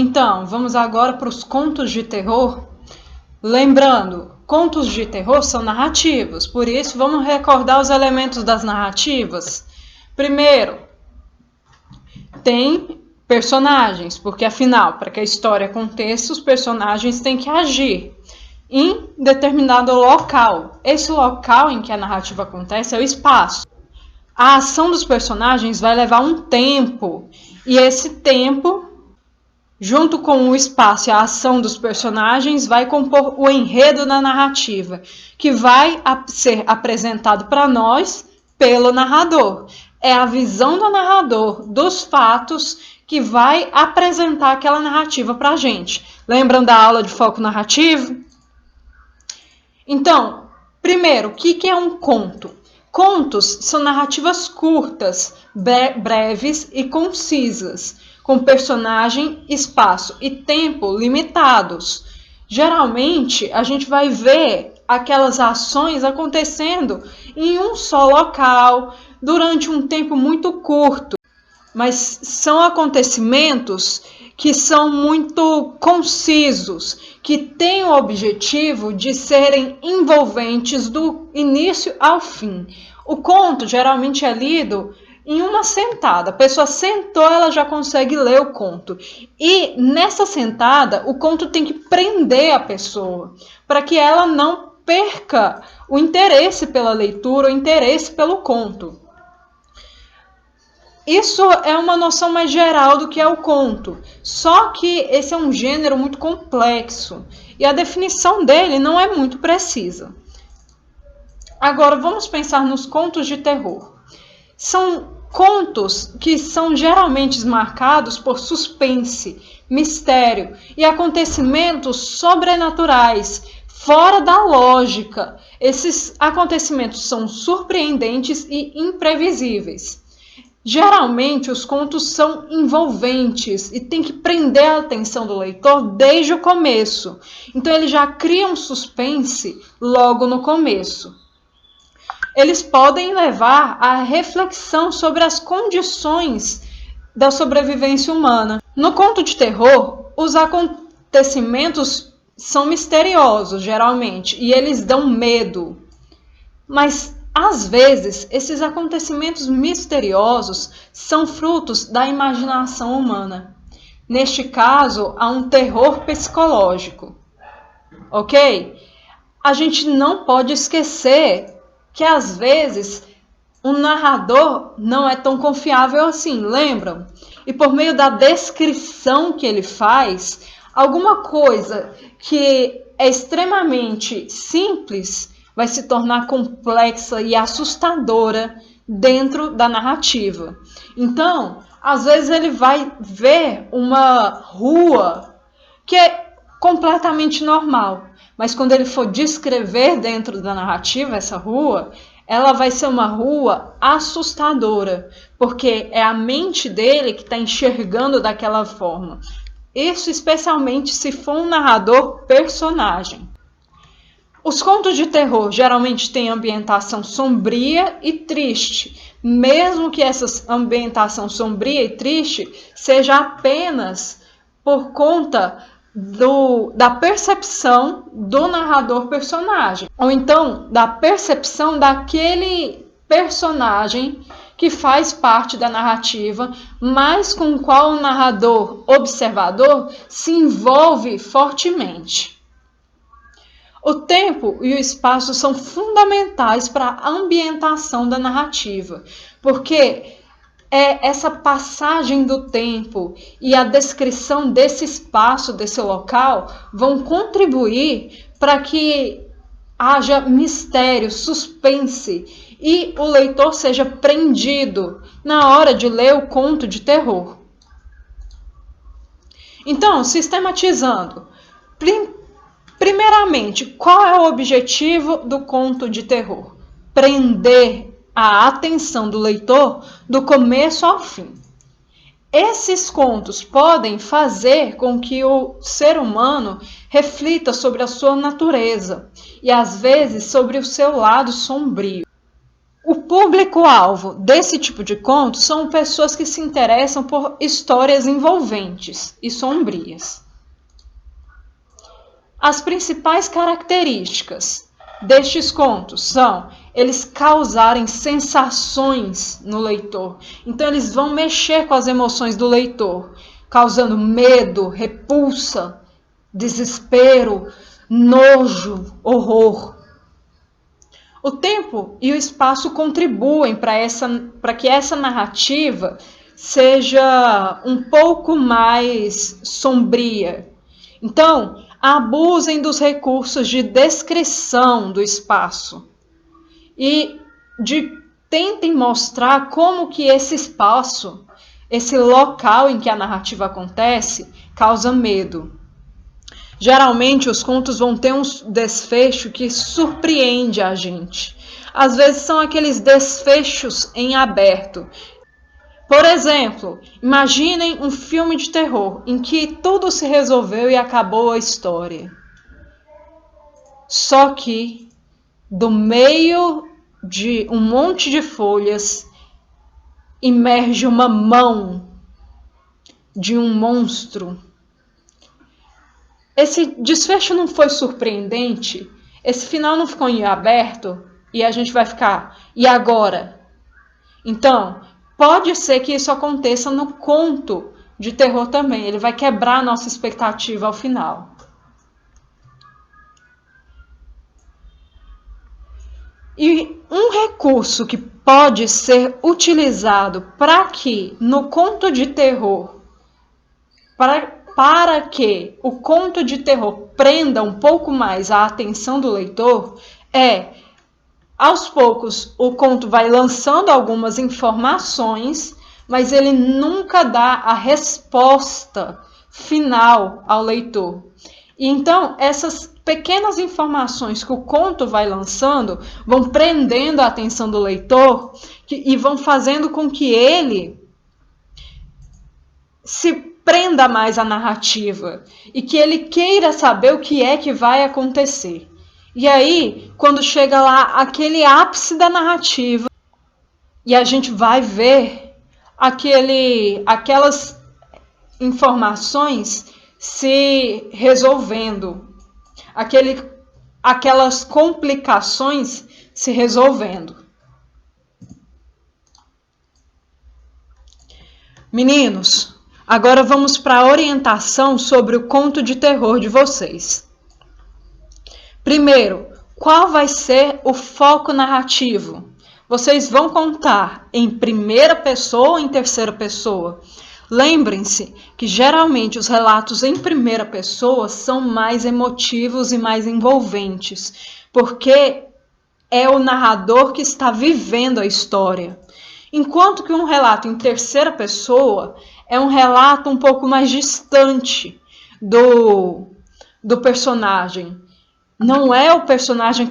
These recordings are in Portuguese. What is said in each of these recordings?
Então, vamos agora para os contos de terror. Lembrando, contos de terror são narrativos, por isso vamos recordar os elementos das narrativas. Primeiro, tem personagens, porque afinal, para que a história aconteça, os personagens têm que agir em determinado local. Esse local em que a narrativa acontece é o espaço. A ação dos personagens vai levar um tempo, e esse tempo, junto com o espaço e a ação dos personagens, vai compor o enredo da narrativa, que vai ser apresentado para nós pelo narrador. É a visão do narrador dos fatos que vai apresentar aquela narrativa para a gente. Lembram da aula de foco narrativo? Então, primeiro, o que é um conto? Contos são narrativas curtas, breves e concisas, com personagem, espaço e tempo limitados. Geralmente, a gente vai ver aquelas ações acontecendo em um só local, durante um tempo muito curto. Mas são acontecimentos que são muito concisos, que têm o objetivo de serem envolventes do início ao fim. O conto geralmente é lido em uma sentada. A pessoa sentou, ela já consegue ler o conto. E nessa sentada, o conto tem que prender a pessoa, para que ela não perca o interesse pela leitura, o interesse pelo conto. Isso é uma noção mais geral do que é o conto, só que esse é um gênero muito complexo e a definição dele não é muito precisa. Agora vamos pensar nos contos de terror. São contos que são geralmente marcados por suspense, mistério e acontecimentos sobrenaturais, fora da lógica. Esses acontecimentos são surpreendentes e imprevisíveis. Geralmente, os contos são envolventes e tem que prender a atenção do leitor desde o começo. Então, ele já cria um suspense logo no começo. Eles podem levar à reflexão sobre as condições da sobrevivência humana. No conto de terror, os acontecimentos são misteriosos, geralmente, e eles dão medo. Mas às vezes, esses acontecimentos misteriosos são frutos da imaginação humana. Neste caso, há um terror psicológico. Ok? A gente não pode esquecer que, às vezes, o narrador não é tão confiável assim, lembram? E por meio da descrição que ele faz, alguma coisa que é extremamente simples vai se tornar complexa e assustadora dentro da narrativa. Então, às vezes ele vai ver uma rua que é completamente normal, mas quando ele for descrever dentro da narrativa essa rua, ela vai ser uma rua assustadora, porque é a mente dele que está enxergando daquela forma. Isso especialmente se for um narrador personagem. Os contos de terror geralmente têm ambientação sombria e triste, mesmo que essa ambientação sombria e triste seja apenas por conta da percepção do narrador personagem, ou então da percepção daquele personagem que faz parte da narrativa, mas com o qual o narrador observador se envolve fortemente. O tempo e o espaço são fundamentais para a ambientação da narrativa, porque essa passagem do tempo e a descrição desse espaço, desse local, vão contribuir para que haja mistério, suspense e o leitor seja prendido na hora de ler o conto de terror. Então, sistematizando, primeiramente, qual é o objetivo do conto de terror? Prender a atenção do leitor do começo ao fim. Esses contos podem fazer com que o ser humano reflita sobre a sua natureza e, às vezes, sobre o seu lado sombrio. O público-alvo desse tipo de conto são pessoas que se interessam por histórias envolventes e sombrias. As principais características destes contos são eles causarem sensações no leitor. Então, eles vão mexer com as emoções do leitor, causando medo, repulsa, desespero, nojo, horror. O tempo e o espaço contribuem para que essa narrativa seja um pouco mais sombria. Então, abusem dos recursos de descrição do espaço e tentem mostrar como que esse espaço, esse local em que a narrativa acontece, causa medo. Geralmente, os contos vão ter um desfecho que surpreende a gente. Às vezes, são aqueles desfechos em aberto. Por exemplo, imaginem um filme de terror em que tudo se resolveu e acabou a história. Só que, do meio de um monte de folhas, emerge uma mão de um monstro. Esse desfecho não foi surpreendente? Esse final não ficou em aberto? E a gente vai ficar, e agora? Então, pode ser que isso aconteça no conto de terror também. Ele vai quebrar a nossa expectativa ao final. E um recurso que pode ser utilizado para que no conto de terror, para que o conto de terror prenda um pouco mais a atenção do leitor, aos poucos, o conto vai lançando algumas informações, mas ele nunca dá a resposta final ao leitor. E então, essas pequenas informações que o conto vai lançando vão prendendo a atenção do leitor e vão fazendo com que ele se prenda mais à narrativa e que ele queira saber o que é que vai acontecer. E aí, quando chega lá aquele ápice da narrativa e a gente vai ver aquelas informações se resolvendo, aquelas complicações se resolvendo. Meninos, agora vamos para a orientação sobre o conto de terror de vocês. Primeiro, qual vai ser o foco narrativo? Vocês vão contar em primeira pessoa ou em terceira pessoa? Lembrem-se que geralmente os relatos em primeira pessoa são mais emotivos e mais envolventes, porque é o narrador que está vivendo a história. Enquanto que um relato em terceira pessoa é um relato um pouco mais distante do personagem. Não é o personagem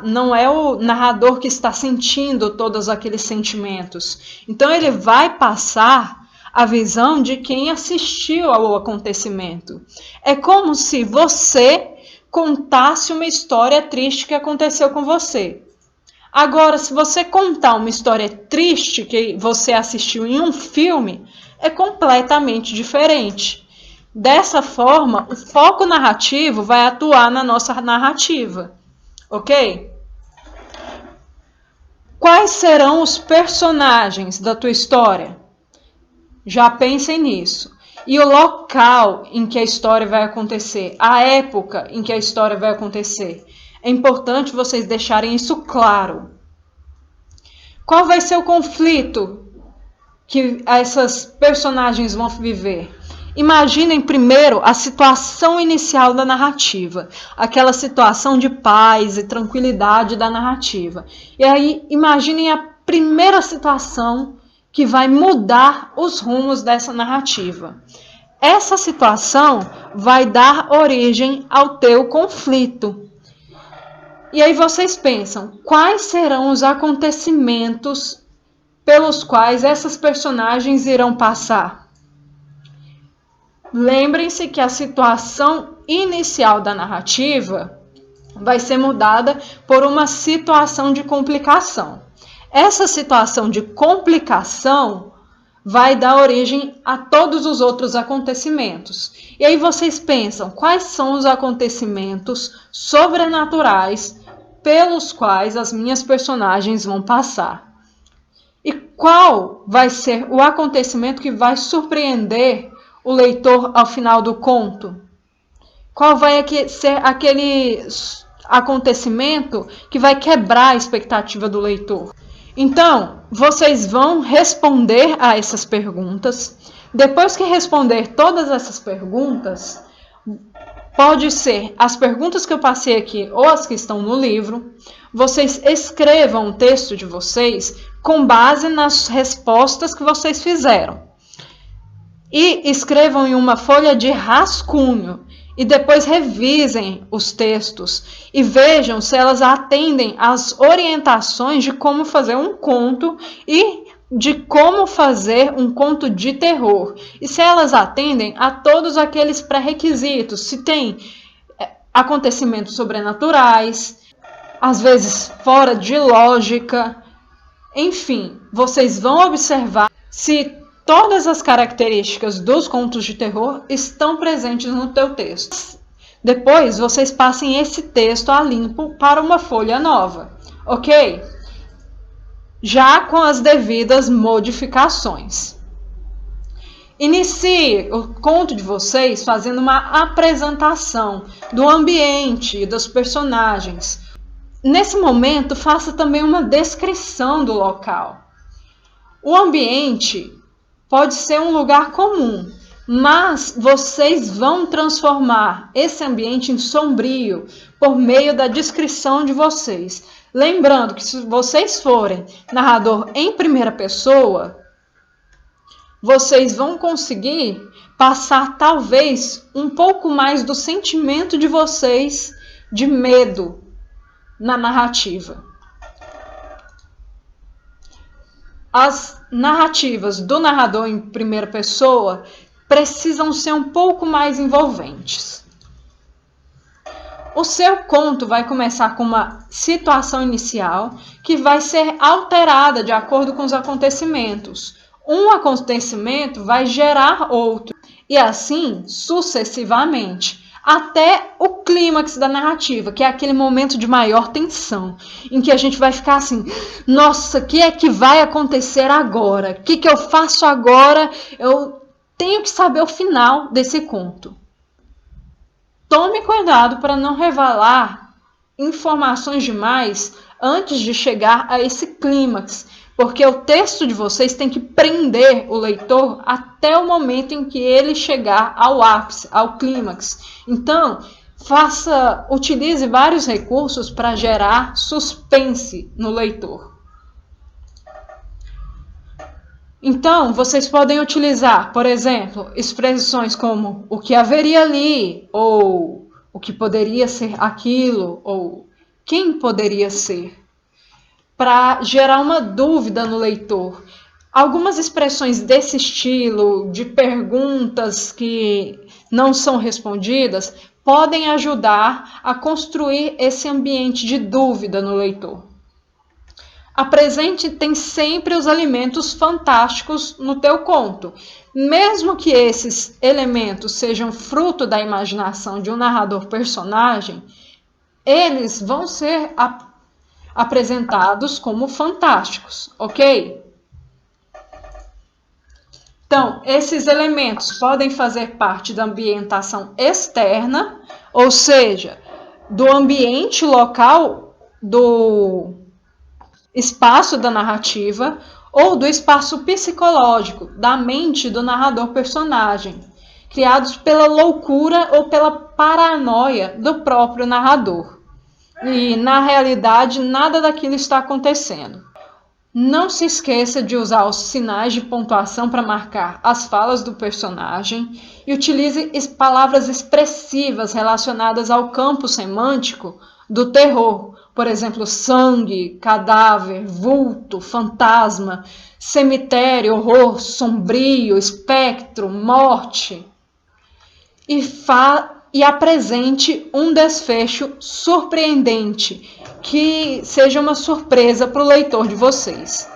não é o narrador que está sentindo todos aqueles sentimentos. Então ele vai passar a visão de quem assistiu ao acontecimento. É como se você contasse uma história triste que aconteceu com você. Agora, se você contar uma história triste que você assistiu em um filme, é completamente diferente. Dessa forma, o foco narrativo vai atuar na nossa narrativa, ok? Quais serão os personagens da tua história? Já pensem nisso. E o local em que a história vai acontecer, a época em que a história vai acontecer. É importante vocês deixarem isso claro. Qual vai ser o conflito que essas personagens vão viver? Imaginem primeiro a situação inicial da narrativa, aquela situação de paz e tranquilidade da narrativa. E aí imaginem a primeira situação que vai mudar os rumos dessa narrativa. Essa situação vai dar origem ao teu conflito. E aí vocês pensam, quais serão os acontecimentos pelos quais essas personagens irão passar? Lembrem-se que a situação inicial da narrativa vai ser mudada por uma situação de complicação. Essa situação de complicação vai dar origem a todos os outros acontecimentos. E aí vocês pensam, quais são os acontecimentos sobrenaturais pelos quais as minhas personagens vão passar? E qual vai ser o acontecimento que vai surpreender o leitor ao final do conto? Qual vai ser aquele acontecimento que vai quebrar a expectativa do leitor? Então, vocês vão responder a essas perguntas. Depois que responder todas essas perguntas, pode ser as perguntas que eu passei aqui ou as que estão no livro, vocês escrevam o texto de vocês com base nas respostas que vocês fizeram. E escrevam em uma folha de rascunho. E depois revisem os textos e vejam se elas atendem às orientações de como fazer um conto e de como fazer um conto de terror. E se elas atendem a todos aqueles pré-requisitos, se tem acontecimentos sobrenaturais, às vezes fora de lógica, enfim, vocês vão observar se todas as características dos contos de terror estão presentes no teu texto. Depois, vocês passem esse texto a limpo para uma folha nova, ok? Já com as devidas modificações. Inicie o conto de vocês fazendo uma apresentação do ambiente e dos personagens. Nesse momento, faça também uma descrição do local. O ambiente pode ser um lugar comum, mas vocês vão transformar esse ambiente em sombrio por meio da descrição de vocês. Lembrando que se vocês forem narrador em primeira pessoa, vocês vão conseguir passar talvez um pouco mais do sentimento de vocês de medo na narrativa. As narrativas do narrador em primeira pessoa precisam ser um pouco mais envolventes. O seu conto vai começar com uma situação inicial que vai ser alterada de acordo com os acontecimentos. Um acontecimento vai gerar outro, e assim sucessivamente, até o clímax da narrativa, que é aquele momento de maior tensão, em que a gente vai ficar assim, nossa, o que é que vai acontecer agora? O que eu faço agora? Eu tenho que saber o final desse conto. Tome cuidado para não revelar informações demais antes de chegar a esse clímax, porque o texto de vocês tem que prender o leitor até o momento em que ele chegar ao ápice, ao clímax. Então, utilize vários recursos para gerar suspense no leitor. Então, vocês podem utilizar, por exemplo, expressões como o que haveria ali, ou o que poderia ser aquilo, ou quem poderia ser, para gerar uma dúvida no leitor. Algumas expressões desse estilo, de perguntas que não são respondidas, podem ajudar a construir esse ambiente de dúvida no leitor. Apresente sempre os elementos fantásticos no teu conto. Mesmo que esses elementos sejam fruto da imaginação de um narrador personagem, eles vão ser apresentados como fantásticos, ok? Então, esses elementos podem fazer parte da ambientação externa, ou seja, do ambiente local do espaço da narrativa, ou do espaço psicológico, da mente do narrador personagem, criados pela loucura ou pela paranoia do próprio narrador. E, na realidade, nada daquilo está acontecendo. Não se esqueça de usar os sinais de pontuação para marcar as falas do personagem e utilize palavras expressivas relacionadas ao campo semântico do terror. Por exemplo, sangue, cadáver, vulto, fantasma, cemitério, horror, sombrio, espectro, morte. E e apresente um desfecho surpreendente, que seja uma surpresa para o leitor de vocês.